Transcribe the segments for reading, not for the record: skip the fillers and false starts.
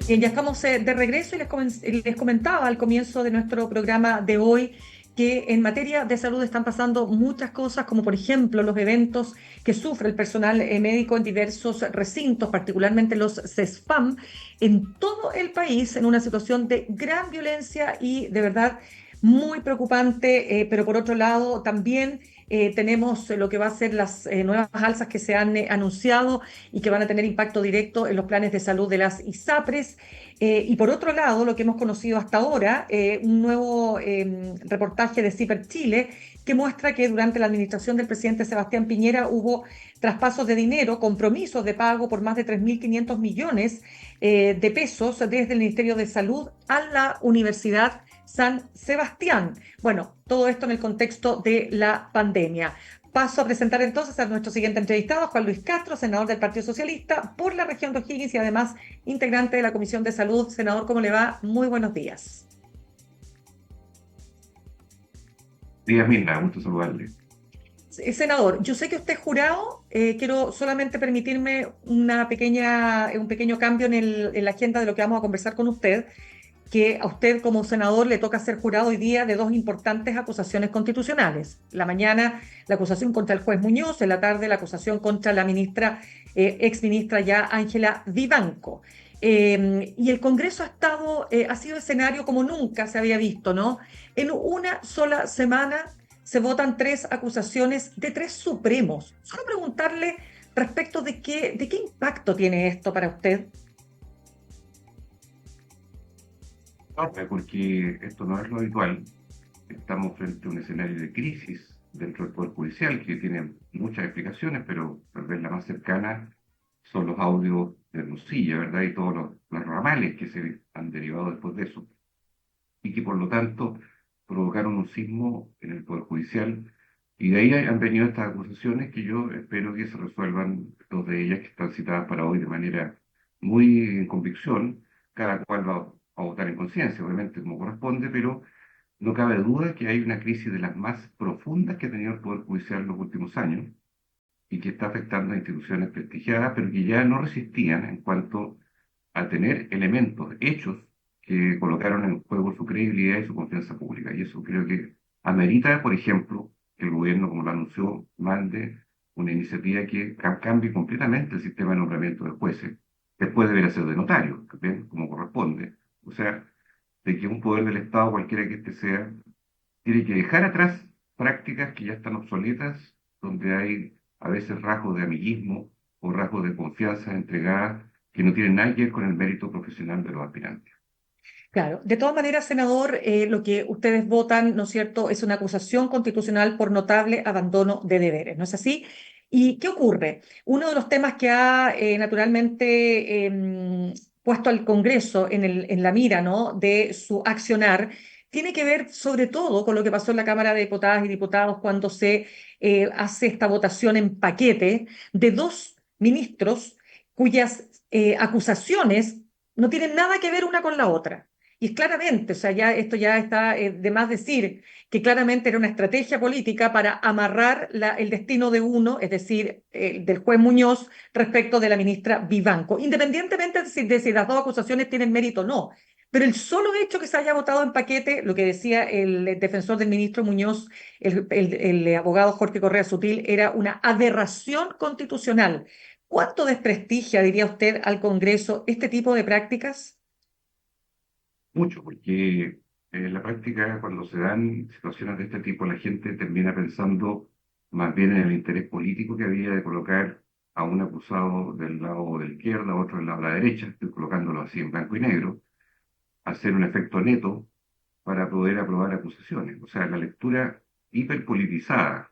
Bien, ya estamos de regreso y les comentaba al comienzo de nuestro programa de hoy que en materia de salud están pasando muchas cosas, como por ejemplo los eventos que sufre el personal médico en diversos recintos, particularmente los CESFAM, en todo el país, en una situación de gran violencia y de verdad muy preocupante, pero por otro lado también tenemos lo que va a ser las nuevas alzas que se han anunciado y que van a tener impacto directo en los planes de salud de las ISAPRES. Y por otro lado, lo que hemos conocido hasta ahora, un nuevo reportaje de CIPER Chile que muestra que durante la administración del presidente Sebastián Piñera hubo traspasos de dinero, compromisos de pago por más de 3.500 millones de pesos desde el Ministerio de Salud a la Universidad San Sebastián. Bueno, todo esto en el contexto de la pandemia. Paso a presentar entonces a nuestro siguiente entrevistado, Juan Luis Castro, senador del Partido Socialista por la región de O'Higgins y además integrante de la Comisión de Salud. Senador, ¿cómo le va? Muy buenos días. Díaz Mirna, gusto saludarle. Senador, yo sé que usted es jurado, quiero solamente permitirme un pequeño cambio en la agenda de lo que vamos a conversar con usted, que a usted como senador le toca ser jurado hoy día de dos importantes acusaciones constitucionales. La mañana la acusación contra el juez Muñoz, en la tarde la acusación contra la ministra, ex ministra ya Ángela Vivanco. Y el Congreso ha sido escenario como nunca se había visto, ¿no? En una sola semana se votan tres acusaciones de tres supremos. Solo preguntarle respecto de qué impacto tiene esto para usted. Porque esto no es lo habitual. Estamos frente a un escenario de crisis dentro del Poder Judicial que tiene muchas explicaciones, pero tal vez la más cercana son los audios de Hermosilla, ¿verdad? Y todos los ramales que se han derivado después de eso. Y que por lo tanto provocaron un sismo en el Poder Judicial. Y de ahí han venido estas acusaciones que yo espero que se resuelvan, dos de ellas que están citadas para hoy de manera muy en convicción. Cada cual va a votar en conciencia, obviamente, como corresponde, pero no cabe duda que hay una crisis de las más profundas que ha tenido el Poder Judicial en los últimos años y que está afectando a instituciones prestigiadas, pero que ya no resistían en cuanto a tener elementos, hechos que colocaron en juego su credibilidad y su confianza pública. Y eso creo que amerita, por ejemplo, que el gobierno, como lo anunció, mande una iniciativa que cambie completamente el sistema de nombramiento de jueces, después deberá ser de notario, ¿ven? Como corresponde. O sea, de que un poder del Estado, cualquiera que este sea, tiene que dejar atrás prácticas que ya están obsoletas, donde hay a veces rasgos de amiguismo o rasgos de confianza entregada que no tienen nada que ver con el mérito profesional de los aspirantes. Claro, de todas maneras, senador, lo que ustedes votan, ¿no es cierto?, es una acusación constitucional por notable abandono de deberes, ¿no es así? ¿Y qué ocurre? Uno de los temas que ha naturalmente puesto al Congreso en la mira, ¿no?, de su accionar, tiene que ver sobre todo con lo que pasó en la Cámara de Diputadas y Diputados cuando se hace esta votación en paquete de dos ministros cuyas acusaciones no tienen nada que ver una con la otra. Y es claramente, o sea, ya esto ya está de más decir que claramente era una estrategia política para amarrar el destino de uno, es decir, del juez Muñoz respecto de la ministra Vivanco, independientemente de si las dos acusaciones tienen mérito o no. Pero el solo hecho que se haya votado en paquete, lo que decía el defensor del ministro Muñoz, el abogado Jorge Correa Sutil, era una aberración constitucional. ¿Cuánto desprestigia, diría usted, al Congreso este tipo de prácticas? Mucho, porque en la práctica, cuando se dan situaciones de este tipo, la gente termina pensando más bien en el interés político que había de colocar a un acusado del lado de la izquierda, otro del lado de la derecha, estoy colocándolo así en blanco y negro, hacer un efecto neto para poder aprobar acusaciones. O sea, la lectura hiperpolitizada,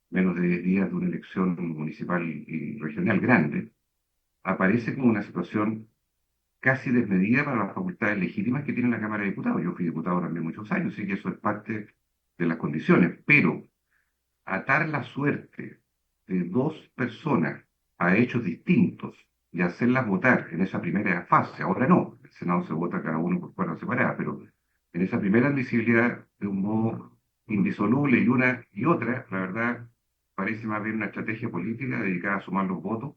menos de 10 días de una elección municipal y regional grande, aparece como una situación casi desmedida para las facultades legítimas que tiene la Cámara de Diputados. Yo fui diputado también muchos años, así que eso es parte de las condiciones. Pero atar la suerte de dos personas a hechos distintos y hacerlas votar en esa primera fase, ahora no, el Senado se vota cada uno por fuera separada, pero en esa primera admisibilidad de un modo indisoluble y una y otra, la verdad, parece más bien una estrategia política dedicada a sumar los votos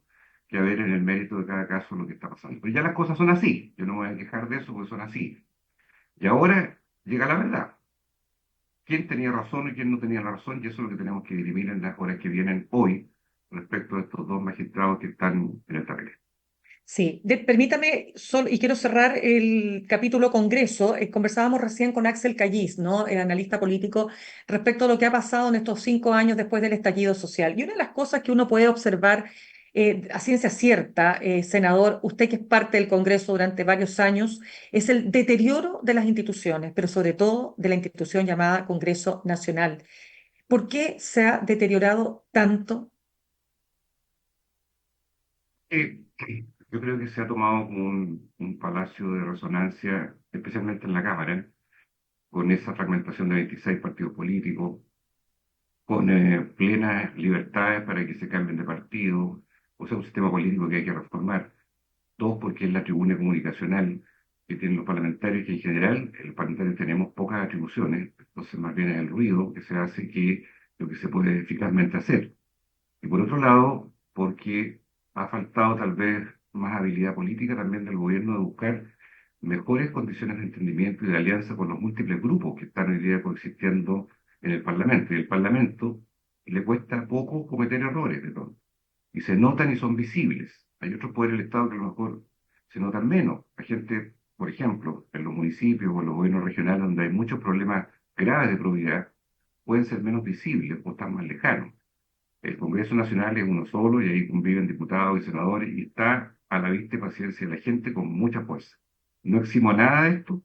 que a ver en el mérito de cada caso lo que está pasando. Pero ya las cosas son así, yo no me voy a quejar de eso porque son así. Y ahora llega la verdad. ¿Quién tenía razón y quién no tenía la razón? Y eso es lo que tenemos que dirimir en las horas que vienen hoy respecto a estos dos magistrados que están en el tapete. Sí, permítame, y quiero cerrar el capítulo Congreso. Conversábamos recién con Axel Cayís, ¿no? El analista político, respecto a lo que ha pasado en estos 5 años después del estallido social. Y una de las cosas que uno puede observar a ciencia cierta, senador, usted que es parte del Congreso durante varios años, es el deterioro de las instituciones, pero sobre todo de la institución llamada Congreso Nacional. ¿Por qué se ha deteriorado tanto? Eh, yo creo que se ha tomado como un palacio de resonancia, especialmente en la Cámara, con esa fragmentación de 26 partidos políticos, con plenas libertades para que se cambien de partido, o sea, un sistema político que hay que reformar. Dos, porque es la tribuna comunicacional que tienen los parlamentarios, que en general los parlamentarios tenemos pocas atribuciones, entonces más bien es el ruido que se hace que lo que se puede eficazmente hacer. Y por otro lado, porque ha faltado tal vez más habilidad política también del gobierno de buscar mejores condiciones de entendimiento y de alianza con los múltiples grupos que están hoy día coexistiendo en el Parlamento. Y el Parlamento le cuesta poco cometer errores de pronto. Y se notan y son visibles. Hay otros poderes del Estado que a lo mejor se notan menos. Hay gente, por ejemplo, en los municipios o en los gobiernos regionales donde hay muchos problemas graves de probidad, pueden ser menos visibles o están más lejanos. El Congreso Nacional es uno solo y ahí conviven diputados y senadores y está a la vista y paciencia de la gente con mucha fuerza. No eximo nada de esto,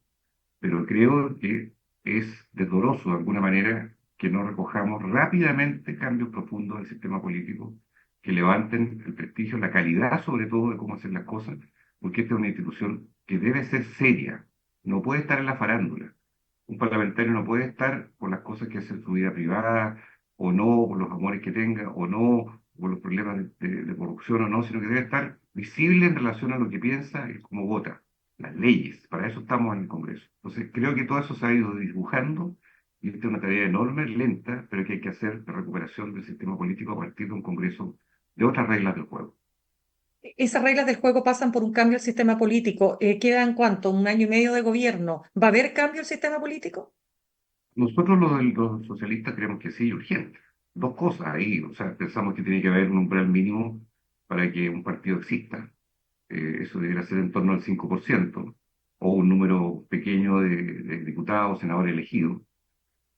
pero creo que es doloroso de alguna manera que no recojamos rápidamente cambios profundos del sistema político que levanten el prestigio, la calidad sobre todo de cómo hacer las cosas, porque esta es una institución que debe ser seria, no puede estar en la farándula. Un parlamentario no puede estar por las cosas que hace en su vida privada, o no, por los amores que tenga, o no, por los problemas de corrupción o no, sino que debe estar visible en relación a lo que piensa y cómo vota, las leyes. Para eso estamos en el Congreso. Entonces, creo que todo eso se ha ido dibujando y esta es una tarea enorme, lenta, pero que hay que hacer de recuperación del sistema político a partir de un Congreso de otras reglas del juego. Esas reglas del juego pasan por un cambio del sistema político. ¿Quedan cuánto? ¿Un año y medio de gobierno? ¿Va a haber cambio del sistema político? Nosotros los socialistas creemos que sí, urgente. Dos cosas ahí, o sea, pensamos que tiene que haber un umbral mínimo para que un partido exista. Eso debería ser en torno al 5% o un número pequeño de diputados, senadores elegidos.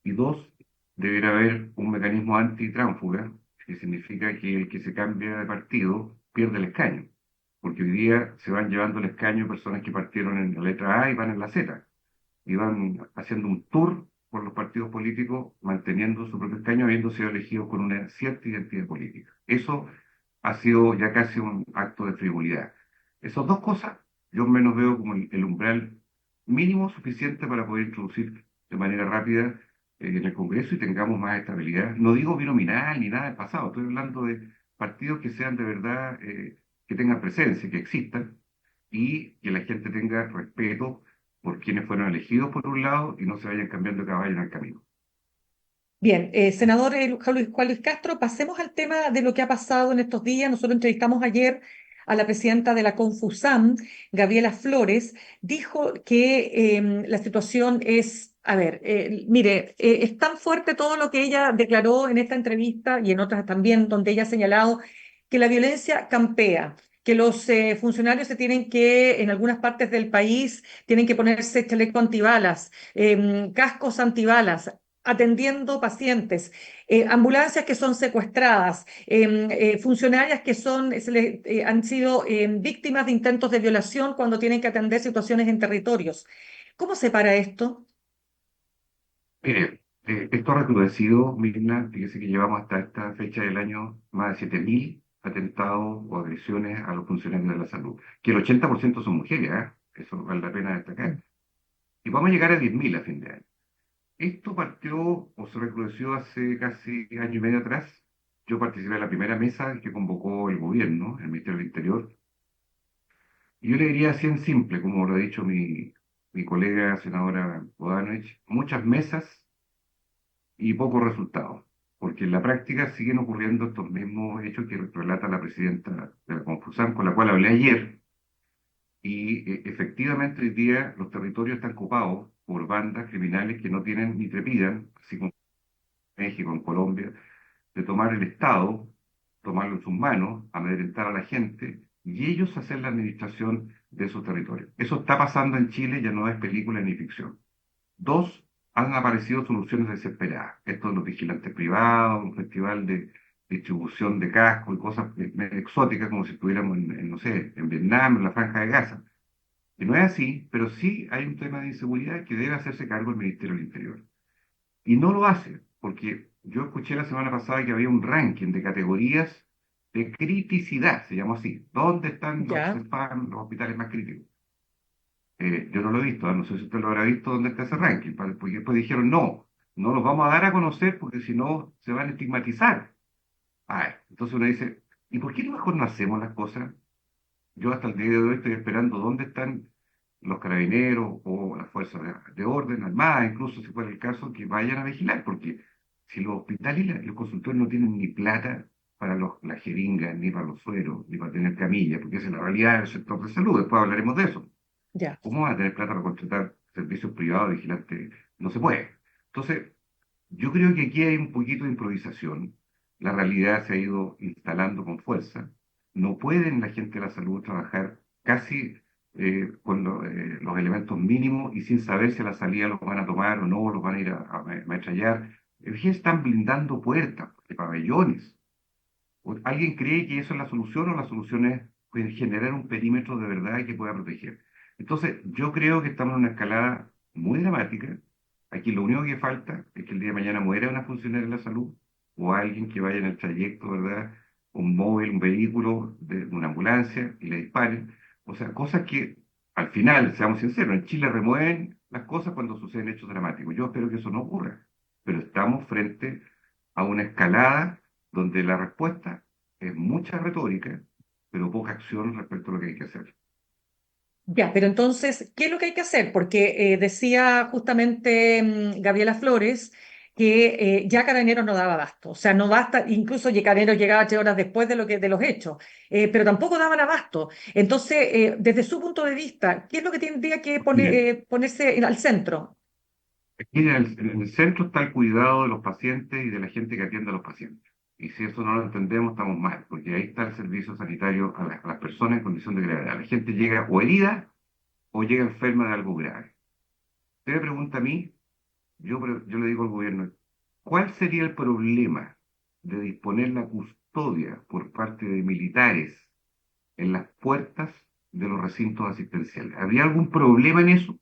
Y dos, debería haber un mecanismo antitránsfuga, que significa que el que se cambia de partido pierde el escaño, porque hoy día se van llevando el escaño personas que partieron en la letra A y van en la Z y van haciendo un tour por los partidos políticos, manteniendo su propio escaño, habiendo sido elegidos con una cierta identidad política. Eso ha sido ya casi un acto de frivolidad. Esas dos cosas yo menos veo como el umbral mínimo suficiente para poder introducir de manera rápida en el Congreso y tengamos más estabilidad. No digo binominal ni nada del pasado, estoy hablando de partidos que sean de verdad, que tengan presencia, que existan y que la gente tenga respeto por quienes fueron elegidos por un lado y no se vayan cambiando de caballo en el camino. Bien, senador Juan Luis Castro, pasemos al tema de lo que ha pasado en estos días. Nosotros entrevistamos ayer a la presidenta de la Confusam, Gabriela Flores, dijo que la situación es, a ver, mire, es tan fuerte todo lo que ella declaró en esta entrevista y en otras también, donde ella ha señalado que la violencia campea, que los funcionarios se tienen que, en algunas partes del país, tienen que ponerse chaleco antibalas, cascos antibalas, atendiendo pacientes, ambulancias que son secuestradas, funcionarias que han sido víctimas de intentos de violación cuando tienen que atender situaciones en territorios. ¿Cómo se para esto? Mire, esto ha recrudecido, Mirna, fíjese que llevamos hasta esta fecha del año más de 7.000 atentados o agresiones a los funcionarios de la salud, que el 80% son mujeres, ¿eh? Eso vale la pena destacar. Y vamos a llegar a 10.000 a fin de año. Esto partió o se recrudeció hace casi año y medio atrás. Yo participé en la primera mesa que convocó el gobierno, el Ministerio del Interior, y yo le diría así en simple, como lo ha dicho mi colega senadora Bodanovich, muchas mesas y pocos resultados. porque en la práctica siguen ocurriendo estos mismos hechos que relata la presidenta de la Confusam, con la cual hablé ayer, y efectivamente hoy día los territorios están ocupados por bandas criminales que no tienen ni trepidan, así como en México, en Colombia, de tomar el Estado, tomarlo en sus manos, amedrentar a la gente y ellos hacer la administración de esos territorios. Eso está pasando en Chile, ya no es película ni ficción. Dos, han aparecido soluciones desesperadas. Esto de los vigilantes privados, un festival de distribución de cascos y cosas medio exóticas, como si estuviéramos no sé, en Vietnam, en la Franja de Gaza. Y no es así, pero sí hay un tema de inseguridad que debe hacerse cargo el Ministerio del Interior. Y no lo hace, porque yo escuché la semana pasada que había un ranking de categorías de criticidad, se llama así. ¿Dónde están los Ya. CEFAM, los hospitales más críticos? Yo no lo he visto, no sé si usted lo habrá visto dónde está ese ranking, porque después dijeron, no, no los vamos a dar a conocer porque si no se van a estigmatizar. Entonces uno dice, ¿y por qué mejor no hacemos las cosas? Yo hasta el día de hoy estoy esperando dónde están los carabineros o las fuerzas de orden, armadas, incluso si fuera el caso, que vayan a vigilar, porque si los hospitales y los consultorios no tienen ni plata para las jeringas, ni para los sueros, ni para tener camillas, porque esa es la realidad del sector de salud, después hablaremos de eso. Ya. ¿Cómo van a tener plata para contratar servicios privados de vigilantes? No se puede. Entonces, yo creo que aquí hay un poquito de improvisación. La realidad se ha ido instalando con fuerza. No pueden la gente de la salud trabajar casi con los elementos mínimos y sin saber si a la salida los van a tomar o no, los van a ir a ametrallar. Están blindando puertas de pabellones. ¿Alguien cree que eso es la solución o la solución es pues, generar un perímetro de verdad que pueda proteger? Entonces, yo creo que estamos en una escalada muy dramática. Aquí lo único que falta es que el día de mañana muera una funcionaria de la salud o alguien que vaya en el trayecto, ¿verdad? Un móvil, un vehículo, de una ambulancia y le disparen. O sea, cosas que al final, seamos sinceros, en Chile remueven las cosas cuando suceden hechos dramáticos. Yo espero que eso no ocurra, pero estamos frente a una escalada donde la respuesta es mucha retórica, pero poca acción respecto a lo que hay que hacer. Ya, pero entonces, ¿qué es lo que hay que hacer? Porque decía justamente Gabriela Flores que ya Carabineros no daba abasto, o sea, no basta, incluso Carabineros llegaba 3 horas después de los hechos, pero tampoco daban abasto. Entonces, desde su punto de vista, ¿qué es lo que tendría que Miren, ponerse al centro? aquí en el centro está el cuidado de los pacientes y de la gente que atiende a los pacientes. Y si eso no lo entendemos, estamos mal, porque ahí está el servicio sanitario a las personas en condición de gravedad. La gente llega o herida o llega enferma de algo grave. Usted me pregunta a mí, yo le digo al gobierno, ¿cuál sería el problema de disponer la custodia por parte de militares en las puertas de los recintos asistenciales? ¿Habría algún problema en eso?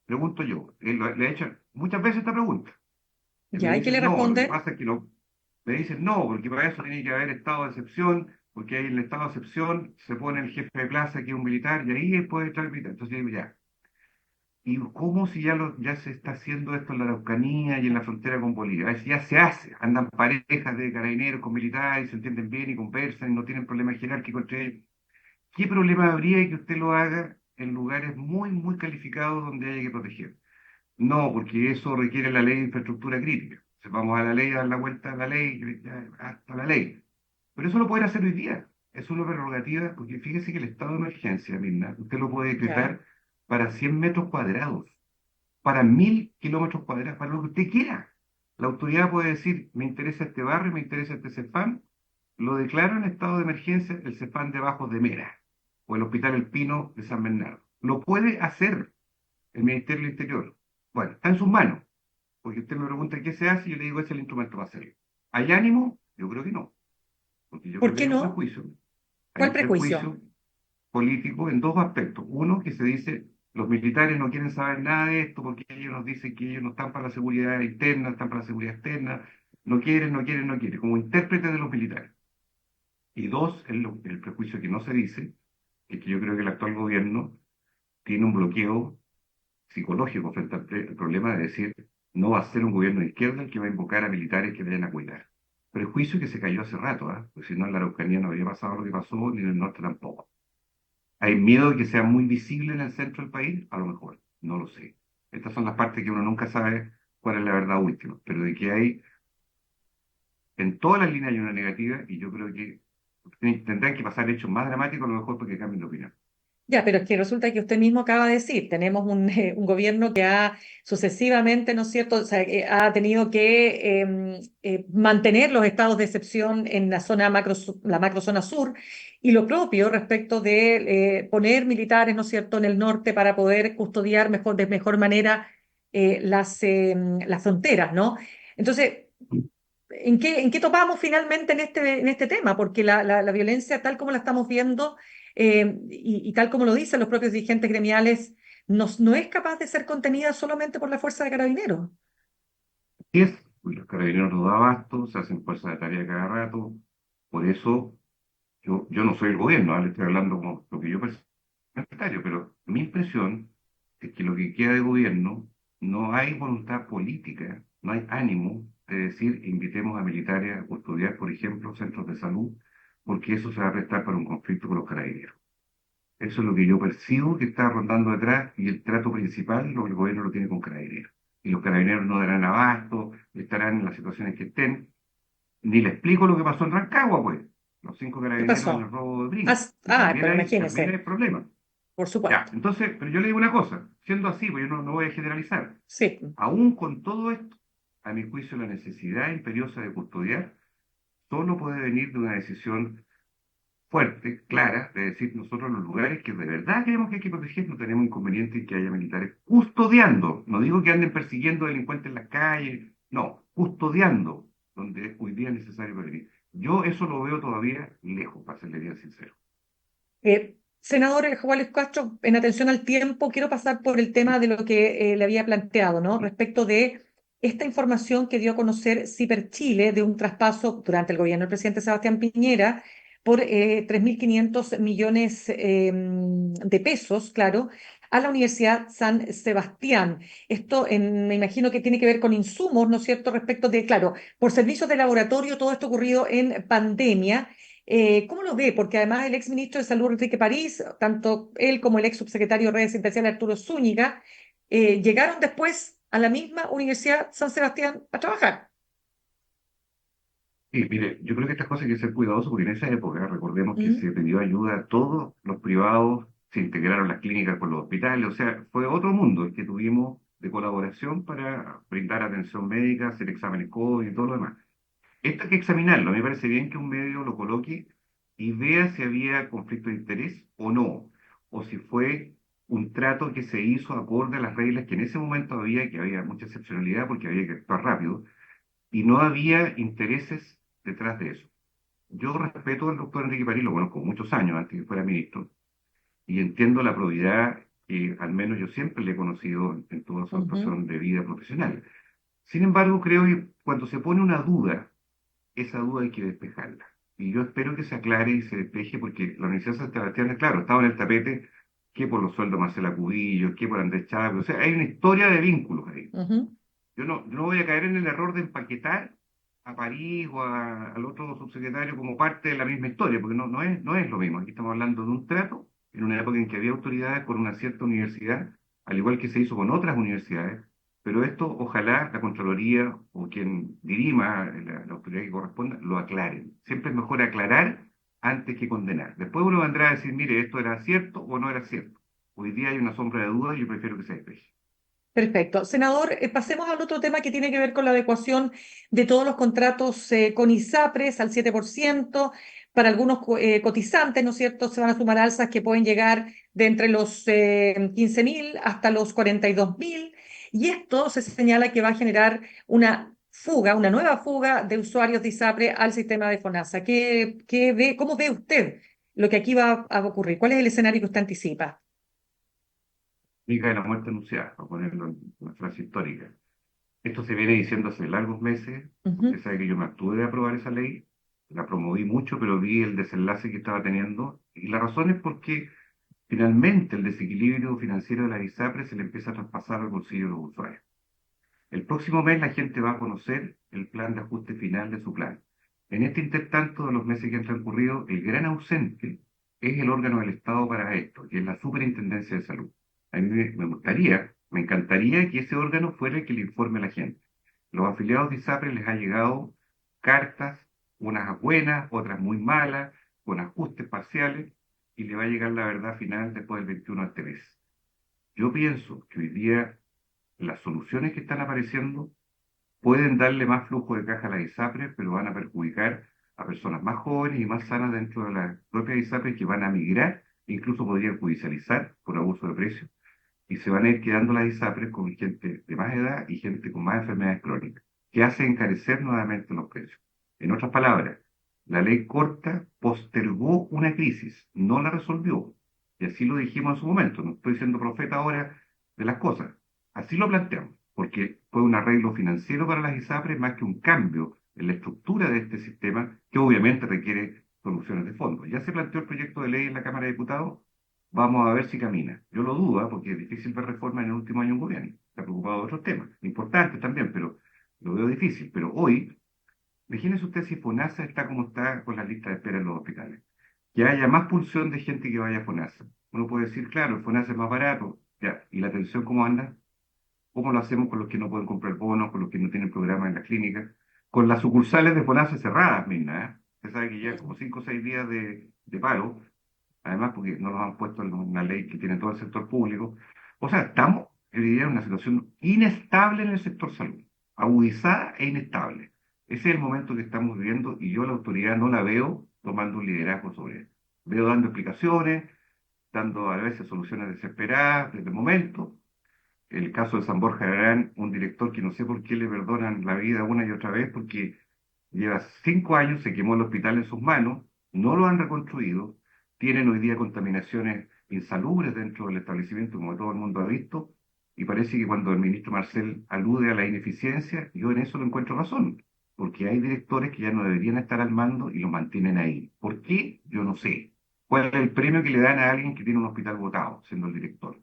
Pregunto yo. Le he hecho muchas veces esta pregunta. Y me ¿Ya? ¿Y qué le dicen, no, lo que responden? pasa es que no. Me dicen, no, porque para eso tiene que haber estado de excepción, porque ahí en el estado de excepción se pone el jefe de plaza, que es un militar, y ahí puede estar el militar. Entonces yo digo, ya. ¿Y cómo si ya se está haciendo esto en la Araucanía y en la frontera con Bolivia? A ver si ya se hace. Andan parejas de carabineros con militares, se entienden bien y conversan y no tienen problemas jerárquicos entre ellos. ¿Qué problema habría que usted lo haga en lugares muy, muy calificados donde haya que proteger? No, porque eso requiere la ley de infraestructura crítica. Entonces vamos a la ley, a dar la vuelta a la ley, hasta la ley. Pero eso lo pueden hacer hoy día. Es una prerrogativa, porque fíjese que el estado de emergencia, Mirna, usted lo puede ¿Ya? decretar para 100 metros cuadrados, para 1000 kilómetros cuadrados, para lo que usted quiera. La autoridad puede decir, me interesa este barrio, me interesa este CEFAM, lo declaro en estado de emergencia el CEFAM de Bajos de Mera o el Hospital El Pino de San Bernardo. Lo puede hacer el Ministerio del Interior. Bueno, está en sus manos, porque usted me pregunta qué se hace y yo le digo, ese es el instrumento para hacerlo. ¿Hay ánimo? Yo creo que no, porque yo ¿Por creo que qué hay un no? prejuicio. Hay ¿Cuál un prejuicio? prejuicio político en dos aspectos. Uno, que se dice, los militares no quieren saber nada de esto porque ellos nos dicen que ellos no están para la seguridad interna, están para la seguridad externa, no quieren, no quieren, no quieren, como intérpretes de los militares. Y dos, el prejuicio que no se dice, es que yo creo que el actual gobierno tiene un bloqueo psicológico frente al problema de decir, no va a ser un gobierno de izquierda el que va a invocar a militares que vayan a cuidar. Prejuicio que se cayó hace rato, porque si no en la Araucanía no habría pasado lo que pasó, ni en el norte tampoco. ¿Hay miedo de que sea muy visible en el centro del país? A lo mejor, no lo sé. Estas son las partes que uno nunca sabe cuál es la verdad última, pero de que hay En todas las líneas hay una negativa y yo creo que tendrán que pasar hechos más dramáticos a lo mejor para que cambien de opinión. Ya, pero es que resulta que usted mismo acaba de decir, tenemos un gobierno que ha sucesivamente, ¿no es cierto?, o sea, ha tenido que mantener los estados de excepción en la zona la macrozona sur, y lo propio respecto de poner militares, ¿no es cierto?, en el norte para poder custodiar de mejor manera las fronteras, ¿no? Entonces, ¿en qué topamos finalmente en este tema? Porque la violencia, tal como la estamos viendo, y tal como lo dicen los propios dirigentes gremiales, no es capaz de ser contenida solamente por la fuerza de carabineros. Y es, pues, los carabineros no dan abasto, se hacen fuerzas de tarea cada rato, por eso yo no soy el gobierno, le estoy hablando como lo que yo percibo, pero mi impresión es que lo que queda de gobierno no hay voluntad política, no hay ánimo de decir invitemos a militares a custodiar, por ejemplo, centros de salud, porque eso se va a prestar para un conflicto con los carabineros. Eso es lo que yo percibo que está rondando detrás y el trato principal el gobierno lo tiene con carabineros. Y los carabineros no darán abasto, estarán en las situaciones que estén. Ni le explico lo que pasó en Rancagua, pues. Los 5 ¿Qué carabineros en el pasó? robo de Brin. Y Pero también hay imagínese, problemas. por Ya, supuesto. entonces, pero yo le digo una cosa, siendo así, pues yo no voy a generalizar. Sí. Aún con todo esto, a mi juicio, la necesidad imperiosa de custodiar solo puede venir de una decisión fuerte, clara, de decir nosotros los lugares que de verdad creemos que hay que proteger, no tenemos inconveniente en que haya militares custodiando. No digo que anden persiguiendo delincuentes en las calles, no, custodiando, donde hoy día es necesario prevenir. Yo eso lo veo todavía lejos, para serle bien sincero. Senador Juan Luis Castro, en atención al tiempo, quiero pasar por el tema de lo que le había planteado, ¿no? Respecto de esta información que dio a conocer Ciper Chile de un traspaso durante el gobierno del presidente Sebastián Piñera por 3.500 millones de pesos, claro, a la Universidad San Sebastián. Esto me imagino que tiene que ver con insumos, ¿no es cierto?, respecto de, claro, por servicios de laboratorio, todo esto ocurrido en pandemia. ¿Cómo lo ve? Porque además el ex ministro de Salud, Enrique París, tanto él como el ex subsecretario de Redes Presidencial, Arturo Zúñiga, llegaron después a la misma Universidad San Sebastián a trabajar. Sí, mire, yo creo que estas cosas hay que ser cuidadosos porque en esa época, recordemos que ¿Mm? se pidió ayuda a todos los privados, se integraron las clínicas con los hospitales, o sea, fue otro mundo el que tuvimos de colaboración para brindar atención médica, hacer exámenes COVID y todo lo demás. Esto hay que examinarlo. A mí me parece bien que un medio lo coloque y vea si había conflicto de interés o no, o si fue un trato que se hizo acorde a las reglas que en ese momento había, que había mucha excepcionalidad porque había que actuar rápido, y no había intereses detrás de eso. Yo respeto al doctor Enrique París, lo conozco muchos años antes que fuera ministro, y entiendo la probidad que al menos yo siempre le he conocido en toda su Ujú. actuación de vida profesional. Sin embargo, creo que cuando se pone una duda, esa duda hay que despejarla. Y yo espero que se aclare y se despeje porque la Universidad de San Sebastián, claro, estaba en el tapete que por los sueldos de Marcela Cubillo, que por Andrés Chávez, o sea, hay una historia de vínculos ahí. Ujú. Yo no voy a caer en el error de empaquetar a París o al otro subsecretario como parte de la misma historia, porque no es lo mismo. Aquí estamos hablando de un trato en una época en que había autoridades por una cierta universidad, al igual que se hizo con otras universidades, pero esto ojalá la Contraloría o quien dirima la autoridad que corresponda lo aclaren. Siempre es mejor aclarar antes que condenar. Después uno vendrá a decir, mire, esto era cierto o no era cierto. Hoy día hay una sombra de duda y yo prefiero que se despeje. Perfecto. Senador, pasemos al otro tema que tiene que ver con la adecuación de todos los contratos con ISAPRES al 7%. Para algunos cotizantes, ¿no es cierto?, se van a sumar alzas que pueden llegar de entre los 15.000 hasta los 42.000. Y esto se señala que va a generar una fuga, una nueva fuga de usuarios de ISAPRE al sistema de FONASA. ¿Cómo ve usted lo que aquí va a ocurrir? ¿Cuál es el escenario que usted anticipa? Clínica de la muerte anunciada, para ponerlo en una frase histórica. Esto se viene diciendo hace largos meses. Usted Ujú. sabe que yo me abstuve de aprobar esa ley, la promoví mucho, pero vi el desenlace que estaba teniendo. Y la razón es porque finalmente el desequilibrio financiero de la ISAPRE se le empieza a traspasar al bolsillo de los usuarios. El próximo mes la gente va a conocer el plan de ajuste final de su plan. En este intertanto de los meses que han transcurrido, el gran ausente es el órgano del Estado para esto, que es la Superintendencia de Salud. A mí me encantaría que ese órgano fuera el que le informe a la gente. Los afiliados de ISAPRE les ha llegado cartas, unas buenas, otras muy malas, con ajustes parciales, y le va a llegar la verdad final después del 21 de este mes. Yo pienso que hoy día las soluciones que están apareciendo pueden darle más flujo de caja a las ISAPRES, pero van a perjudicar a personas más jóvenes y más sanas dentro de las propias ISAPRES que van a migrar, incluso podrían judicializar por abuso de precios, y se van a ir quedando las ISAPRES con gente de más edad y gente con más enfermedades crónicas, que hace encarecer nuevamente los precios. En otras palabras, la ley corta postergó una crisis, no la resolvió. Y así lo dijimos en su momento, no estoy siendo profeta ahora de las cosas. Así lo planteamos, porque fue un arreglo financiero para las ISAPRES más que un cambio en la estructura de este sistema, que obviamente requiere soluciones de fondo. Ya se planteó el proyecto de ley en la Cámara de Diputados, vamos a ver si camina. Yo lo dudo, porque es difícil ver reforma en el último año de un gobierno. Está preocupado de otros temas, importantes también, pero lo veo difícil. Pero hoy, imagínese usted si FONASA está como está con las listas de espera en los hospitales. Que haya más pulsión de gente que vaya a FONASA. Uno puede decir, claro, el FONASA es más barato, ya, ¿y la atención cómo anda? ¿Cómo lo hacemos con los que no pueden comprar bonos, con los que no tienen programa en la clínica? Con las sucursales de FONASA cerradas, misma, ¿eh? Usted sabe que ya como 5 o 6 días de paro, además porque no nos han puesto en una ley que tiene todo el sector público. O sea, estamos, yo diría, en una situación inestable en el sector salud, agudizada e inestable. Ese es el momento que estamos viviendo y yo la autoridad no la veo tomando un liderazgo sobre él. Veo dando explicaciones, dando a veces soluciones desesperadas desde el momento. El caso de San Borja de Arán, un director que no sé por qué le perdonan la vida una y otra vez, porque lleva 5 años, se quemó el hospital en sus manos, no lo han reconstruido, tienen hoy día contaminaciones insalubres dentro del establecimiento, como todo el mundo ha visto, y parece que cuando el ministro Marcel alude a la ineficiencia, yo en eso lo encuentro razón, porque hay directores que ya no deberían estar al mando y lo mantienen ahí. ¿Por qué? Yo no sé. ¿Cuál es el premio que le dan a alguien que tiene un hospital botado, siendo el director?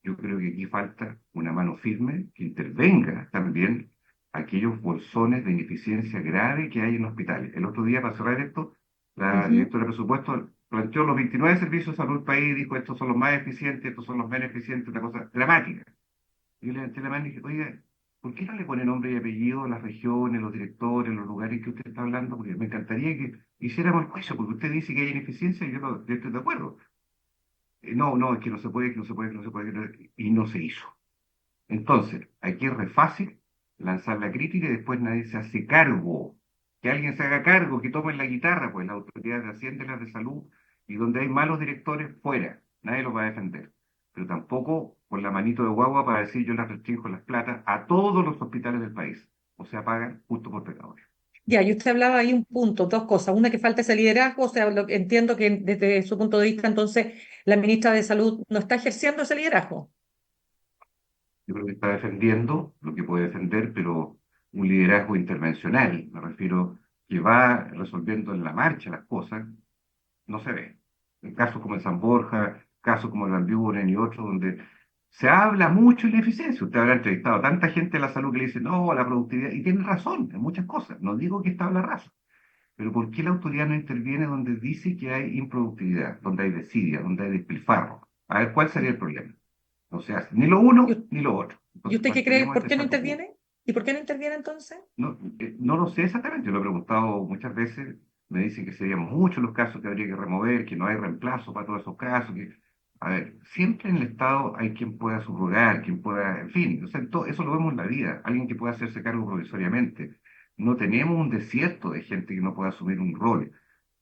Yo creo que aquí falta una mano firme que intervenga también aquellos bolsones de ineficiencia grave que hay en hospitales. El otro día, para cerrar esto, la Ujú. directora de presupuesto planteó los 29 servicios de salud del país y dijo, estos son los más eficientes, estos son los menos eficientes, una cosa dramática. Y yo le levanté la mano y dije, oiga, ¿por qué no le pone nombre y apellido a las regiones, los directores, los lugares que usted está hablando? Porque me encantaría que hiciéramos el juicio, porque usted dice que hay ineficiencia y yo estoy de acuerdo. No, no, es que no se puede, que no se puede, que no se puede, y no se hizo. Entonces, aquí es re fácil lanzar la crítica y después nadie se hace cargo. Que alguien se haga cargo, que tomen la guitarra, pues la autoridad de Hacienda y las de salud, y donde hay malos directores, fuera. Nadie los va a defender. Pero tampoco con la manito de guagua para decir yo las restringo las platas a todos los hospitales del país. O sea, pagan justo por pecadores. Ya, y usted hablaba ahí un punto, dos cosas. Una, que falta ese liderazgo, o sea, entiendo que desde su punto de vista, entonces, la ministra de Salud no está ejerciendo ese liderazgo. Yo creo que está defendiendo lo que puede defender, pero un liderazgo intervencional, me refiero, que va resolviendo en la marcha las cosas, no se ve. En casos como el San Borja, casos como el Van Buren y otros, donde se habla mucho de la eficiencia. Usted habrá entrevistado a tanta gente de la salud que le dice, no, la productividad, y tiene razón en muchas cosas. No digo que está habla raza, pero ¿por qué la autoridad no interviene donde dice que hay improductividad, donde hay desidia, donde hay despilfarro? A ver, ¿cuál sería el problema? O sea, ni lo ¿Y, uno ni lo otro. y Entonces usted qué cree? mantenemos ¿Por este qué no statu quo. interviene? ¿Y por qué no interviene entonces? No, no lo sé exactamente, lo he preguntado muchas veces, me dicen que serían muchos los casos que habría que remover, que no hay reemplazo para todos esos casos, que, a ver, siempre en el Estado hay quien pueda subrogar, quien pueda, en fin, o sea, eso lo vemos en la vida, alguien que pueda hacerse cargo provisoriamente. No tenemos un desierto de gente que no pueda asumir un rol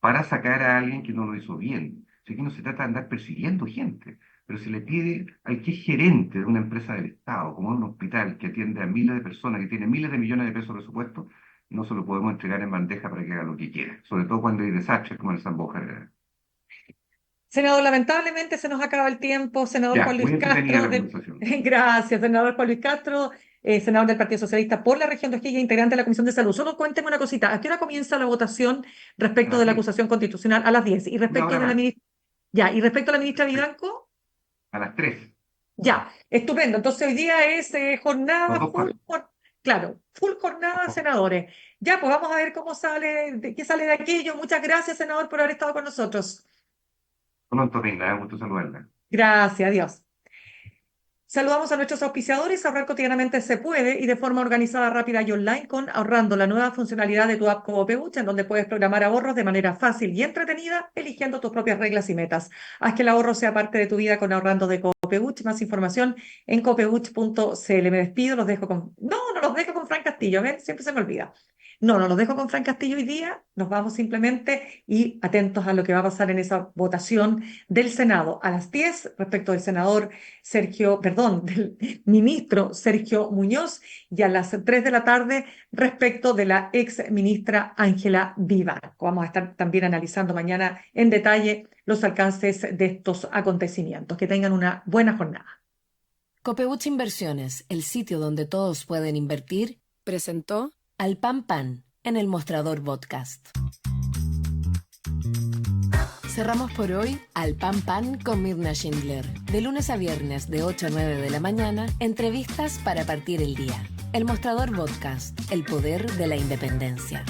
para sacar a alguien que no lo hizo bien. Así que no se trata de andar persiguiendo gente, pero se le pide al que es gerente de una empresa del Estado, como un hospital que atiende a miles de personas, que tiene miles de millones de pesos de presupuesto, no se lo podemos entregar en bandeja para que haga lo que quiera, sobre todo cuando hay desastres como el San Boja. Senador, lamentablemente se nos acaba el tiempo. Senador Ya, Juan muy Luis entretenida Castro, la conversación. gracias, senador Juan Luis Castro, senador del Partido Socialista por la región de O'Higgins, integrante de la Comisión de Salud. Solo cuénteme una cosita, ¿a qué hora comienza la votación A respecto de las la 10, acusación constitucional? A las 10. Y una respecto hora de la más, ministra, ya, y respecto a la ministra Vivanco, a las 3, ya, estupendo. Entonces hoy día es los jornada dos full, corren. claro, full jornada, senadores. Ya, pues vamos a ver cómo sale, qué sale de aquello. Muchas gracias, senador, por haber estado con nosotros. Pronto, venga, gusto saludarla. Gracias, adiós. Saludamos a nuestros auspiciadores. Ahorrar cotidianamente se puede y de forma organizada, rápida y online con Ahorrando, la nueva funcionalidad de tu app Copeuch, en donde puedes programar ahorros de manera fácil y entretenida, eligiendo tus propias reglas y metas. Haz que el ahorro sea parte de tu vida con Ahorrando de Copeuch. Más información en copeuch.cl. Me despido, los dejo con... No los dejo con Fran Castillo, ¿ven? Siempre se me olvida. No los dejo con Fran Castillo hoy día. Nos vamos simplemente y atentos a lo que va a pasar en esa votación del Senado a las 10 respecto del del ministro Sergio Muñoz, y a las 3 de la tarde respecto de la ex ministra Ángela Vivanco. Vamos a estar también analizando mañana en detalle los alcances de estos acontecimientos. Que tengan una buena jornada. Copeuch Inversiones, el sitio donde todos pueden invertir, presentó Al Pan Pan en el Mostrador Podcast. Cerramos por hoy Al Pan Pan con Mirna Schindler. De lunes a viernes de 8 a 9 de la mañana, entrevistas para partir el día. El Mostrador Podcast, el poder de la independencia.